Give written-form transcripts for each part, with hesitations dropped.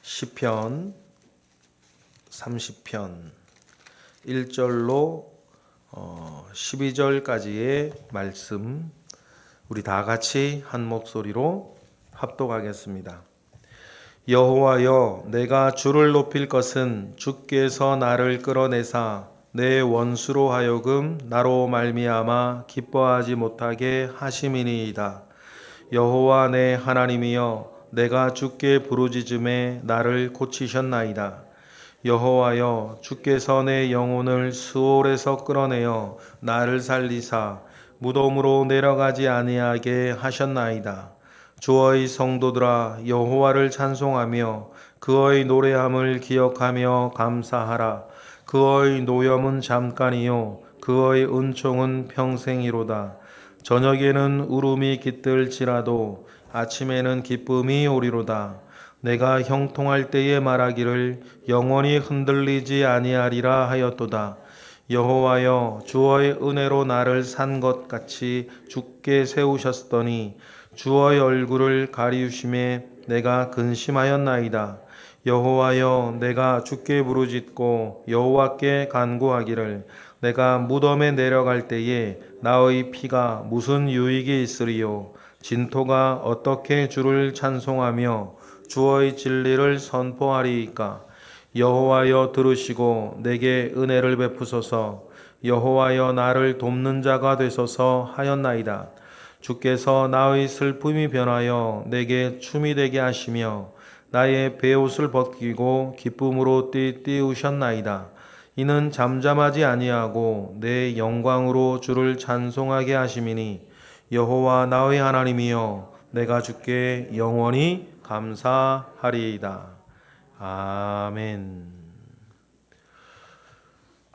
시편 30편 1절로 12절까지의 말씀 우리 다 같이 한 목소리로 합독하겠습니다. 여호와여, 내가 주를 높일 것은 주께서 나를 끌어내사 내 원수로 하여금 나로 말미암아 기뻐하지 못하게 하심이니이다. 여호와 내 하나님이여, 내가 주께 부르짖음에 나를 고치셨나이다. 여호와여, 주께서 내 영혼을 수올에서 끌어내어 나를 살리사 무덤으로 내려가지 아니하게 하셨나이다. 주의 성도들아, 여호와를 찬송하며 그의 노래함을 기억하며 감사하라. 그의 노염은 잠깐이요 그의 은총은 평생이로다. 저녁에는 울음이 깃들지라도 아침에는 기쁨이 오리로다. 내가 형통할 때에 말하기를 영원히 흔들리지 아니하리라 하였도다. 여호와여, 주의 은혜로 나를 산 것 같이 주께 세우셨더니 주의 얼굴을 가리우심에 내가 근심하였나이다. 여호와여, 내가 주께 부르짖고 여호와께 간구하기를 내가 무덤에 내려갈 때에 나의 피가 무슨 유익이 있으리요. 진토가 어떻게 주를 찬송하며 주의 진리를 선포하리이까. 여호와여, 들으시고 내게 은혜를 베푸소서. 여호와여, 나를 돕는 자가 되소서 하였나이다. 주께서 나의 슬픔이 변하여 내게 춤이 되게 하시며 나의 베옷을 벗기고 기쁨으로 띠우셨나이다. 이는 잠잠하지 아니하고 내 영광으로 주를 찬송하게 하심이니 여호와 나의 하나님이여, 내가 주께 영원히 감사하리이다. 아멘.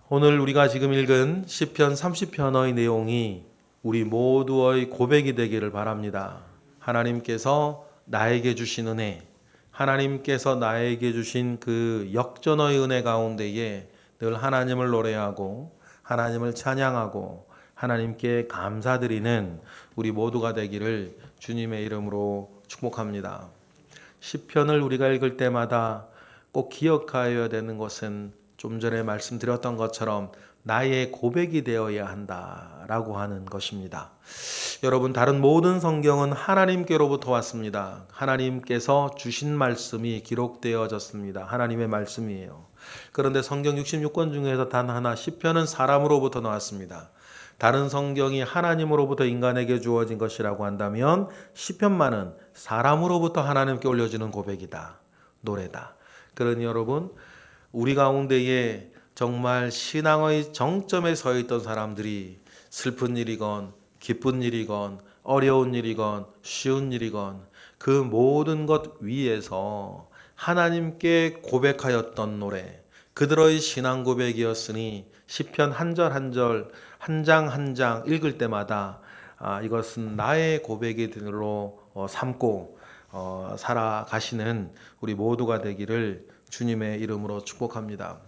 오늘 우리가 지금 읽은 시편 30편의 내용이 우리 모두의 고백이 되기를 바랍니다. 하나님께서 나에게 주신 은혜, 하나님께서 나에게 주신 그 역전의 은혜 가운데에 늘 하나님을 노래하고 하나님을 찬양하고 하나님께 감사드리는 우리 모두가 되기를 주님의 이름으로 축복합니다. 시편을 우리가 읽을 때마다 꼭 기억하여야 되는 것은 좀 전에 말씀드렸던 것처럼 나의 고백이 되어야 한다라고 하는 것입니다. 여러분, 다른 모든 성경은 하나님께로부터 왔습니다. 하나님께서 주신 말씀이 기록되어졌습니다. 하나님의 말씀이에요. 그런데 성경 66권 중에서 단 하나, 시편은 사람으로부터 나왔습니다. 다른 성경이 하나님으로부터 인간에게 주어진 것이라고 한다면 시편만은 사람으로부터 하나님께 올려지는 고백이다, 노래다. 그러니 여러분, 우리 가운데에 정말 신앙의 정점에 서 있던 사람들이 슬픈 일이건 기쁜 일이건 어려운 일이건 쉬운 일이건 그 모든 것 위에서 하나님께 고백하였던 노래, 그들의 신앙 고백이었으니 시편 한 절 한 절, 한 장 한 장 읽을 때마다 이것은 나의 고백으로 삼고 살아가시는 우리 모두가 되기를 주님의 이름으로 축복합니다.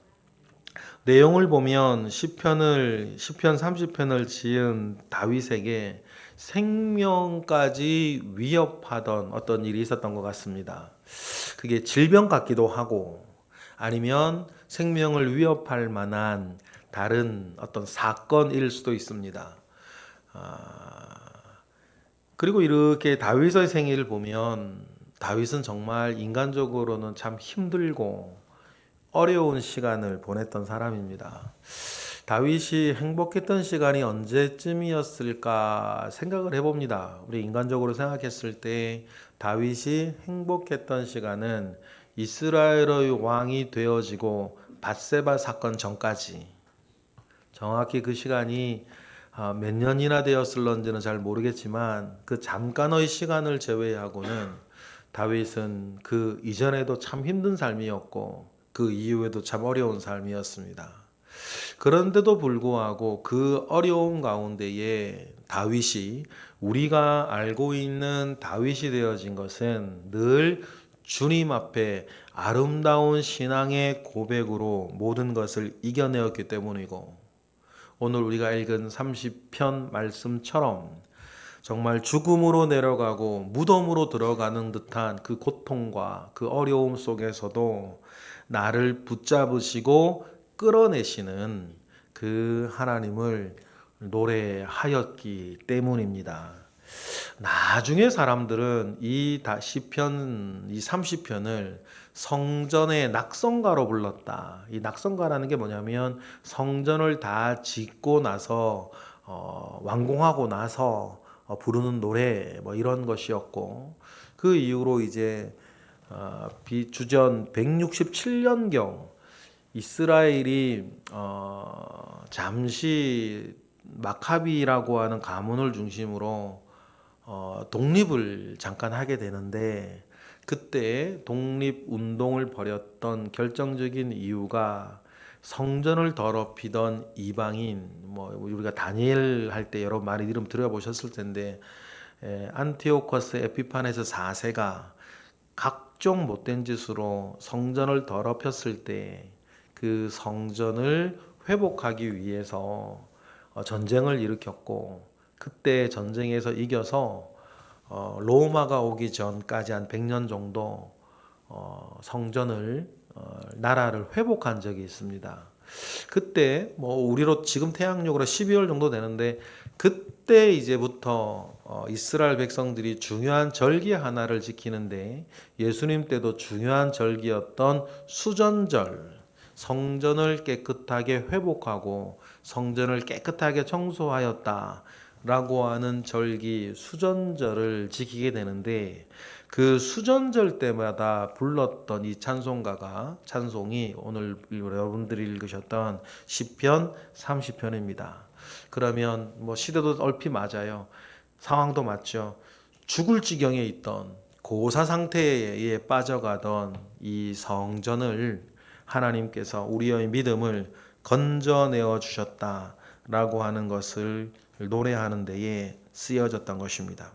내용을 보면 시편 30편을 지은 다윗에게 생명까지 위협하던 어떤 일이 있었던 것 같습니다. 그게 질병 같기도 하고 아니면 생명을 위협할 만한 다른 어떤 사건일 수도 있습니다. 그리고 이렇게 다윗의 생애를 보면 다윗은 정말 인간적으로는 참 힘들고 어려운 시간을 보냈던 사람입니다. 다윗이 행복했던 시간이 언제쯤이었을까 생각을 해봅니다. 우리 인간적으로 생각했을 때 다윗이 행복했던 시간은 이스라엘의 왕이 되어지고 밧세바 사건 전까지, 정확히 그 시간이 몇 년이나 되었을런지는 잘 모르겠지만 그 잠깐의 시간을 제외하고는 다윗은 그 이전에도 참 힘든 삶이었고 그 이후에도 참 어려운 삶이었습니다. 그런데도 불구하고 그 어려움 가운데에 다윗이, 우리가 알고 있는 다윗이 되어진 것은 늘 주님 앞에 아름다운 신앙의 고백으로 모든 것을 이겨내었기 때문이고, 오늘 우리가 읽은 30편 말씀처럼 정말 죽음으로 내려가고 무덤으로 들어가는 듯한 그 고통과 그 어려움 속에서도 나를 붙잡으시고 끌어내시는 그 하나님을 노래하였기 때문입니다. 나중에 사람들은 이 시편 이 30편을 성전의 낙성가로 불렀다. 이 낙성가라는 게 뭐냐면 성전을 다 짓고 나서 완공하고 나서 부르는 노래 뭐 이런 것이었고, 그 이후로 이제 주전 167년경 이스라엘이 잠시 마카비라고 하는 가문을 중심으로 독립을 잠깐 하게 되는데, 그때 독립운동을 벌였던 결정적인 이유가 성전을 더럽히던 이방인, 뭐 우리가 다니엘 할 때 여러 많이 이름 들어보셨을 텐데, 안티오코스 에피파네스 4세가 각종 못된 짓으로 성전을 더럽혔을 때 그 성전을 회복하기 위해서 전쟁을 일으켰고, 그때 전쟁에서 이겨서 로마가 오기 전까지 한 100년 정도 성전을 나라를 회복한 적이 있습니다. 그때 뭐 우리로 지금 태양력으로 12월 정도 되는데, 그때 이제부터 이스라엘 백성들이 중요한 절기 하나를 지키는데, 예수님 때도 중요한 절기였던 수전절, 성전을 깨끗하게 회복하고 성전을 깨끗하게 청소하였다라고 하는 절기 수전절을 지키게 되는데, 그 수전절 때마다 불렀던 이 찬송이 오늘 여러분들이 읽으셨던 시편 30편입니다. 그러면 뭐 시대도 얼핏 맞아요. 상황도 맞죠. 죽을 지경에 있던 고사 상태에 빠져가던 이 성전을 하나님께서 우리의 믿음을 건져내어 주셨다라고 하는 것을 노래하는 데에 쓰여졌던 것입니다.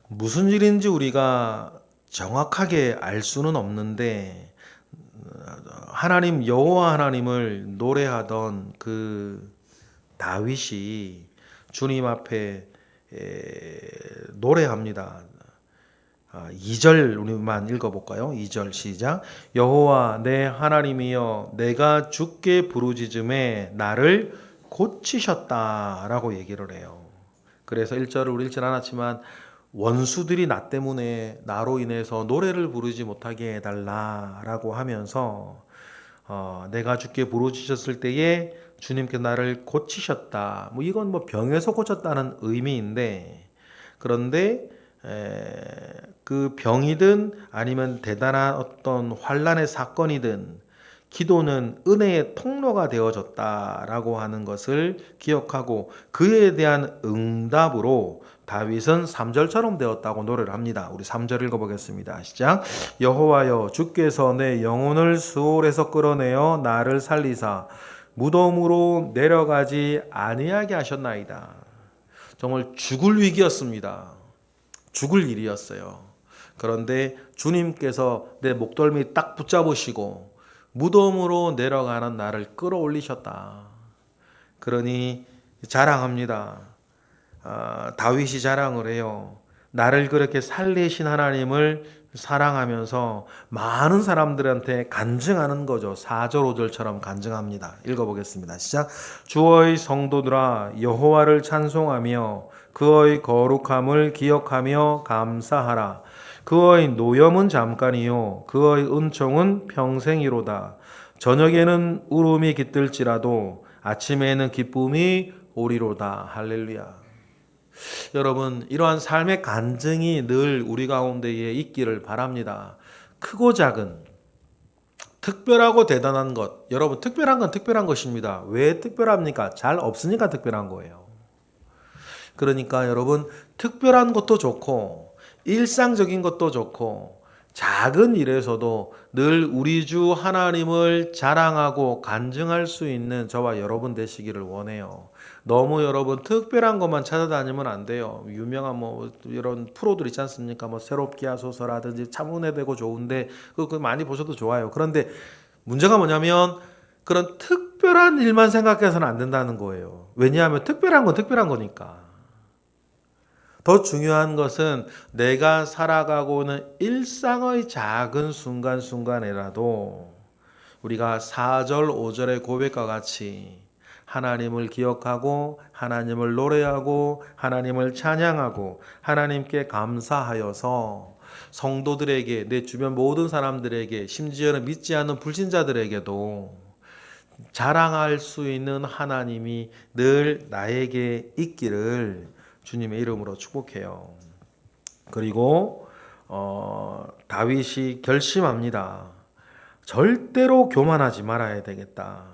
무슨 일인지 우리가 정확하게 알 수는 없는데, 하나님 여호와 하나님을 노래하던 그 다윗이 주님 앞에 노래합니다. 2절 우리만 읽어볼까요? 2절 시작. 여호와 내 하나님이여 내가 주께 부르짖음에 나를 고치셨다라고 얘기를 해요. 그래서 1절을 우리 읽진 않았지만, 원수들이 나 때문에 나로 인해서 노래를 부르지 못하게 해달라라고 하면서 내가 주께 부르짖었을 때에 주님께 나를 고치셨다. 뭐 이건 뭐 병에서 고쳤다는 의미인데, 그런데 그 병이든 아니면 대단한 어떤 환난의 사건이든 기도는 은혜의 통로가 되어졌다라고 하는 것을 기억하고, 그에 대한 응답으로 다윗은 3절처럼 되었다고 노래를 합니다. 우리 3절 읽어보겠습니다. 시작. 여호와여 주께서 내 영혼을 수올에서 끌어내어 나를 살리사 무덤으로 내려가지 아니하게 하셨나이다. 정말 죽을 위기였습니다. 죽을 일이었어요. 그런데 주님께서 내 목덜미 딱 붙잡으시고 무덤으로 내려가는 나를 끌어올리셨다. 그러니 자랑합니다. 다윗이 자랑을 해요. 나를 그렇게 살리신 하나님을 사랑하면서 많은 사람들한테 간증하는 거죠. 4절 5절처럼 간증합니다. 읽어보겠습니다. 시작. 주의 성도들아 여호와를 찬송하며 그의 거룩함을 기억하며 감사하라. 그의 노염은 잠깐이요 그의 은총은 평생이로다. 저녁에는 울음이 깃들지라도 아침에는 기쁨이 오리로다. 할렐루야. 여러분, 이러한 삶의 간증이 늘 우리 가운데에 있기를 바랍니다. 크고 작은, 특별하고 대단한 것, 여러분 특별한 건 특별한 것입니다. 왜 특별합니까? 잘 없으니까 특별한 거예요. 그러니까 여러분, 특별한 것도 좋고 일상적인 것도 좋고 작은 일에서도 늘 우리 주 하나님을 자랑하고 간증할 수 있는 저와 여러분 되시기를 원해요. 너무 여러분 특별한 것만 찾아다니면 안 돼요. 유명한 뭐 이런 프로들 있지 않습니까? 뭐 새롭게 하소서라든지 참 은혜되고 좋은데 그거 많이 보셔도 좋아요. 그런데 문제가 뭐냐면 그런 특별한 일만 생각해서는 안 된다는 거예요. 왜냐하면 특별한 건 특별한 거니까. 더 중요한 것은 내가 살아가고 있는 일상의 작은 순간순간에라도 우리가 4절 5절의 고백과 같이 하나님을 기억하고 하나님을 노래하고 하나님을 찬양하고 하나님께 감사하여서 성도들에게, 내 주변 모든 사람들에게, 심지어는 믿지 않는 불신자들에게도 자랑할 수 있는 하나님이 늘 나에게 있기를 주님의 이름으로 축복해요. 그리고 다윗이 결심합니다. 절대로 교만하지 말아야 되겠다.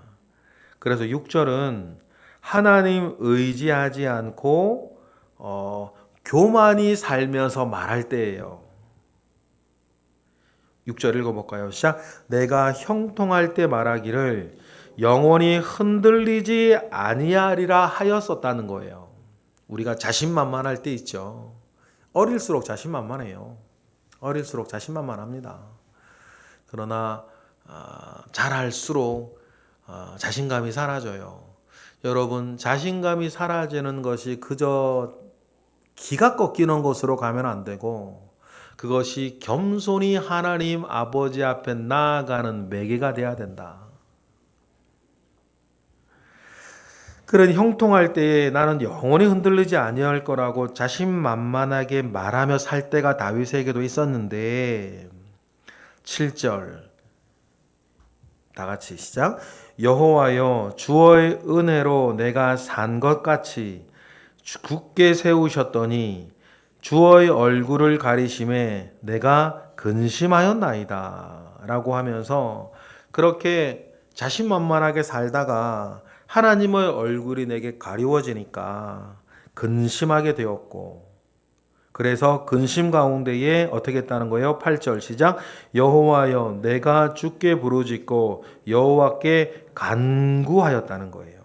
그래서 6절은 하나님 의지하지 않고 교만히 살면서 말할 때예요. 6절 읽어볼까요? 시작. 내가 형통할 때 말하기를 영원히 흔들리지 아니하리라 하였었다는 거예요. 우리가 자신만만할 때 있죠. 어릴수록 자신만만해요. 어릴수록 자신만만합니다. 그러나 잘할수록 자신감이 사라져요. 여러분, 자신감이 사라지는 것이 그저 기가 꺾이는 것으로 가면 안 되고, 그것이 겸손히 하나님 아버지 앞에 나아가는 매개가 돼야 된다. 그런 형통할 때에 나는 영원히 흔들리지 아니할 거라고 자신만만하게 말하며 살 때가 다윗에게도 있었는데, 7절 다 같이 시작. 여호와여 주의 은혜로 내가 산 것 같이 굳게 세우셨더니 주의 얼굴을 가리심에 내가 근심하였나이다 라고 하면서, 그렇게 자신만만하게 살다가 하나님의 얼굴이 내게 가리워지니까 근심하게 되었고, 그래서 근심 가운데에 어떻게 했다는 거예요? 8절 시작. 여호와여 내가 주께 부르짖고 여호와께 간구하였다는 거예요.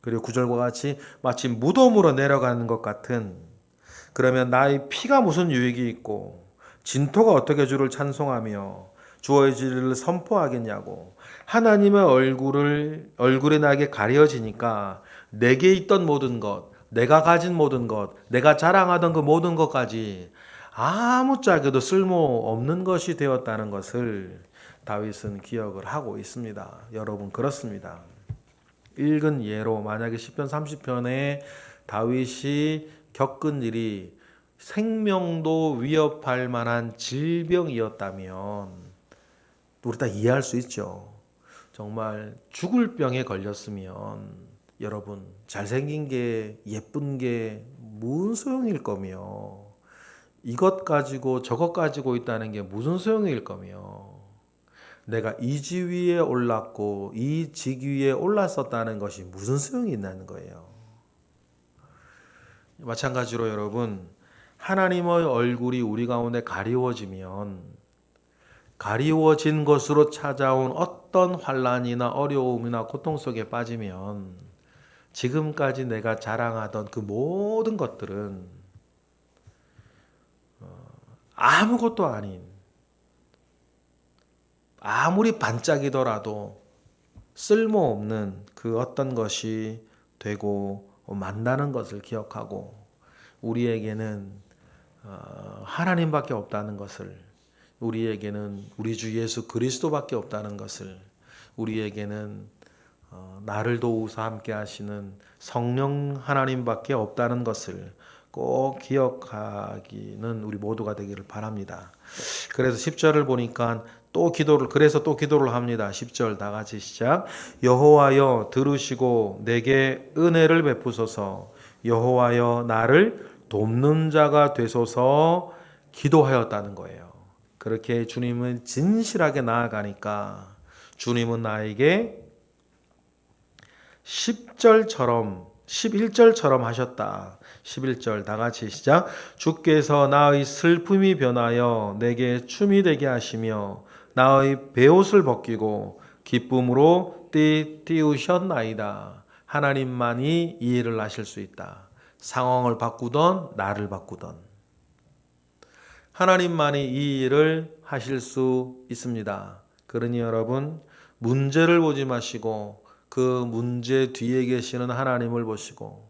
그리고 9절과 같이 마치 무덤으로 내려가는 것 같은, 그러면 나의 피가 무슨 유익이 있고 진토가 어떻게 주를 찬송하며 주의 진리를 선포하겠냐고. 하나님의 얼굴이 나에게 가려지니까 내게 있던 모든 것, 내가 가진 모든 것, 내가 자랑하던 그 모든 것까지 아무짝에도 쓸모없는 것이 되었다는 것을 다윗은 기억을 하고 있습니다. 여러분, 그렇습니다. 읽은 예로 만약에 시편 30편에 다윗이 겪은 일이 생명도 위협할 만한 질병이었다면 우리 다 이해할 수 있죠. 정말 죽을 병에 걸렸으면 여러분, 잘생긴 게, 예쁜 게 무슨 소용일 거며, 이것 가지고 저것 가지고 있다는 게 무슨 소용일 거며, 내가 이 지위에 올랐고 이 직위에 올랐었다는 것이 무슨 소용이 있는 거예요. 마찬가지로 여러분, 하나님의 얼굴이 우리 가운데 가리워지면 가리워진 것으로 찾아온 어떤 환난이나 어려움이나 고통 속에 빠지면 지금까지 내가 자랑하던 그 모든 것들은 아무것도 아닌, 아무리 반짝이더라도 쓸모없는 그 어떤 것이 되고 만나는 것을 기억하고, 우리에게는 하나님밖에 없다는 것을, 우리에게는 우리 주 예수 그리스도밖에 없다는 것을, 우리에게는 나를 도우사 함께 하시는 성령 하나님밖에 없다는 것을 꼭 기억하기는 우리 모두가 되기를 바랍니다. 그래서 10절을 보니까 또 기도를 합니다. 10절 다 같이 시작. 여호와여 들으시고 내게 은혜를 베푸소서. 여호와여 나를 돕는 자가 되소서 기도하였다는 거예요. 그렇게 주님은 진실하게 나아가니까 주님은 나에게 10절처럼 11절처럼 하셨다. 11절 다 같이 시작. 주께서 나의 슬픔이 변하여 내게 춤이 되게 하시며 나의 베옷을 벗기고 기쁨으로 띄우셨나이다. 하나님만이 이 일을 하실 수 있다. 상황을 바꾸던 나를 바꾸던 하나님만이 이 일을 하실 수 있습니다. 그러니 여러분, 문제를 보지 마시고 그 문제 뒤에 계시는 하나님을 보시고,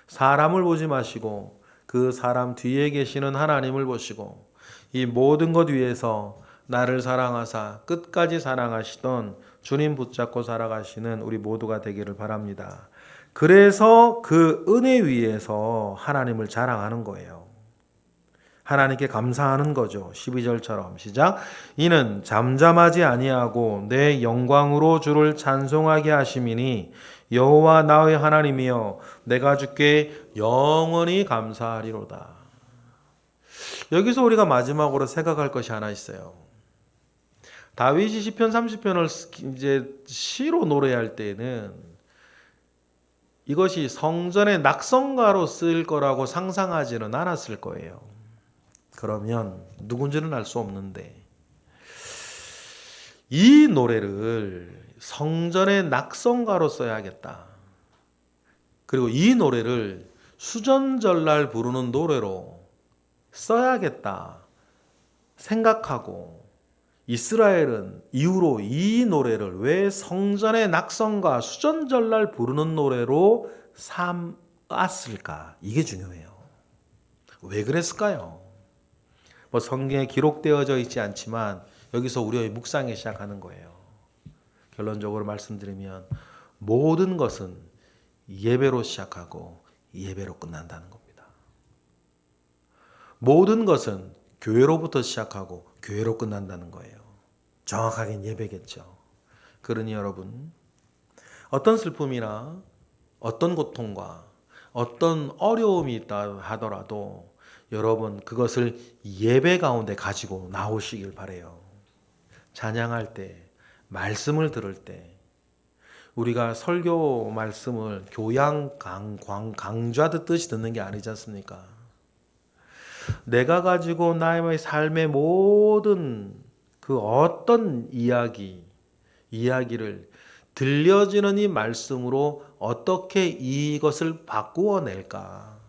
사람을 보지 마시고 그 사람 뒤에 계시는 하나님을 보시고 이 모든 것 위에서 나를 사랑하사 끝까지 사랑하시던 주님 붙잡고 살아가시는 우리 모두가 되기를 바랍니다. 그래서 그 은혜 위에서 하나님을 자랑하는 거예요. 하나님께 감사하는 거죠. 12절처럼 시작. 이는 잠잠하지 아니하고 내 영광으로 주를 찬송하게 하심이니 여호와 나의 하나님이여 내가 주께 영원히 감사하리로다. 여기서 우리가 마지막으로 생각할 것이 하나 있어요. 다윗이 시편 30편을 이제 시로 노래할 때는 이것이 성전의 낙성가로 쓰일 거라고 상상하지는 않았을 거예요. 그러면 누군지는 알 수 없는데 이 노래를 성전의 낙성가로 써야겠다. 그리고 이 노래를 수전절날 부르는 노래로 써야겠다 생각하고 이스라엘은 이후로 이 노래를 왜 성전의 낙성가 수전절날 부르는 노래로 삼았을까? 이게 중요해요. 왜 그랬을까요? 뭐 성경에 기록되어져 있지 않지만 여기서 우리의 묵상이 시작하는 거예요. 결론적으로 말씀드리면 모든 것은 예배로 시작하고 예배로 끝난다는 겁니다. 모든 것은 교회로부터 시작하고 교회로 끝난다는 거예요. 정확하게는 예배겠죠. 그러니 여러분, 어떤 슬픔이나 어떤 고통과 어떤 어려움이 있다 하더라도 여러분 그것을 예배 가운데 가지고 나오시길 바라요. 찬양할 때, 말씀을 들을 때 우리가 설교 말씀을 교양 강좌듣듯이 듣는 게 아니지 않습니까? 내가 가지고 나의 삶의 모든 그 어떤 이야기를 들려지는 이 말씀으로 어떻게 이것을 바꾸어 낼까?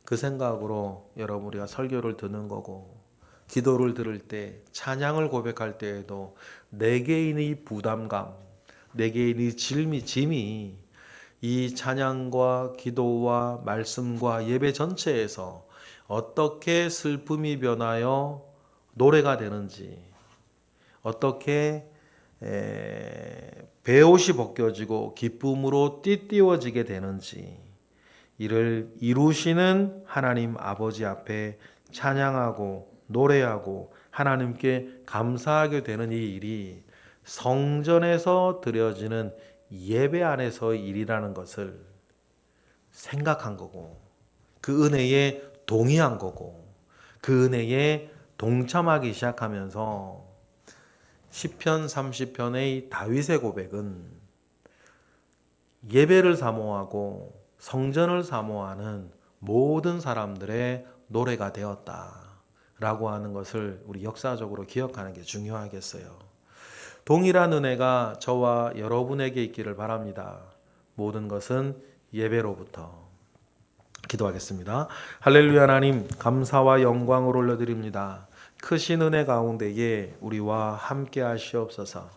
그 생각으로 여러분 우리가 설교를 듣는 거고 기도를 들을 때 찬양을 고백할 때에도 내 개인의 부담감, 내 개인의 짐이 이 찬양과 기도와 말씀과 예배 전체에서 어떻게 슬픔이 변하여 노래가 되는지, 어떻게 베옷이 벗겨지고 기쁨으로 띠띠워지게 되는지, 이를 이루시는 하나님 아버지 앞에 찬양하고 노래하고 하나님께 감사하게 되는 이 일이 성전에서 드려지는 예배 안에서의 일이라는 것을 생각한 거고 그 은혜에 동의한 거고 그 은혜에 동참하기 시작하면서 시편 30편의 다윗의 고백은 예배를 사모하고 성전을 사모하는 모든 사람들의 노래가 되었다라고 하는 것을 우리 역사적으로 기억하는 게 중요하겠어요. 동일한 은혜가 저와 여러분에게 있기를 바랍니다. 모든 것은 예배로부터. 기도하겠습니다. 할렐루야. 하나님 감사와 영광을 올려드립니다. 크신 은혜 가운데에 우리와 함께 하시옵소서.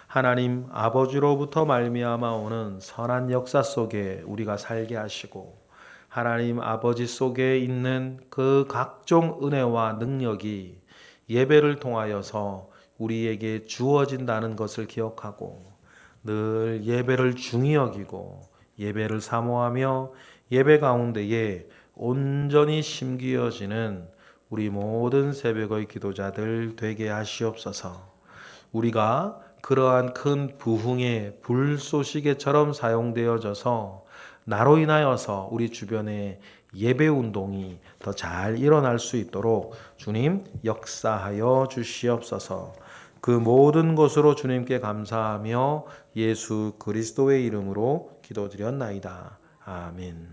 하나님 아버지로부터 말미암아 오는 선한 역사 속에 우리가 살게 하시고 하나님 아버지 속에 있는 그 각종 은혜와 능력이 예배를 통하여서 우리에게 주어진다는 것을 기억하고 늘 예배를 중히 여기고 예배를 사모하며 예배 가운데에 온전히 심기어지는 우리 모든 새벽의 기도자들 되게 하시옵소서. 우리가 그러한 큰 부흥의 불쏘시개처럼 사용되어져서 나로 인하여서 우리 주변에 예배 운동이 더 잘 일어날 수 있도록 주님 역사하여 주시옵소서. 그 모든 것으로 주님께 감사하며 예수 그리스도의 이름으로 기도드렸나이다. 아멘.